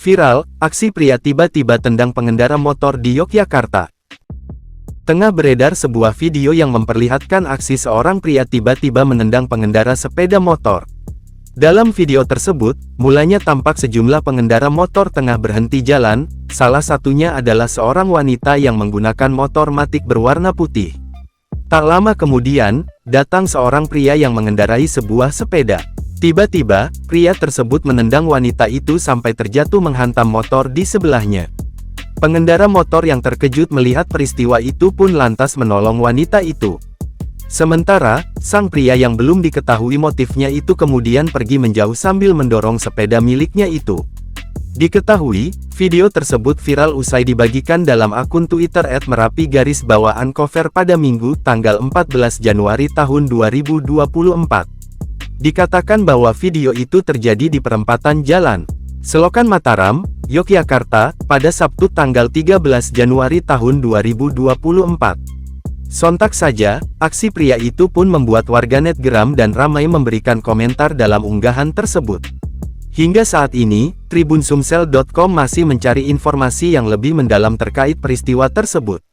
Viral, aksi pria tiba-tiba tendang pengendara motor di Yogyakarta. Tengah beredar sebuah video yang memperlihatkan aksi seorang pria tiba-tiba menendang pengendara sepeda motor. Dalam video tersebut, mulanya tampak sejumlah pengendara motor tengah berhenti jalan, salah satunya adalah seorang wanita yang menggunakan motor Matic berwarna putih. Tak lama kemudian, datang seorang pria yang mengendarai sebuah sepeda. Tiba-tiba, pria tersebut menendang wanita itu sampai terjatuh menghantam motor di sebelahnya. Pengendara motor yang terkejut melihat peristiwa itu pun lantas menolong wanita itu. Sementara, sang pria yang belum diketahui motifnya itu kemudian pergi menjauh sambil mendorong sepeda miliknya itu. Diketahui, video tersebut viral usai dibagikan dalam akun Twitter @merapi_cover pada Minggu, tanggal 14 Januari tahun 2024. Dikatakan bahwa video itu terjadi di perempatan Jalan Selokan Mataram, Yogyakarta, pada Sabtu tanggal 13 Januari tahun 2024. Sontak saja, aksi pria itu pun membuat warganet geram dan ramai memberikan komentar dalam unggahan tersebut. Hingga saat ini, Tribun Sumsel.com masih mencari informasi yang lebih mendalam terkait peristiwa tersebut.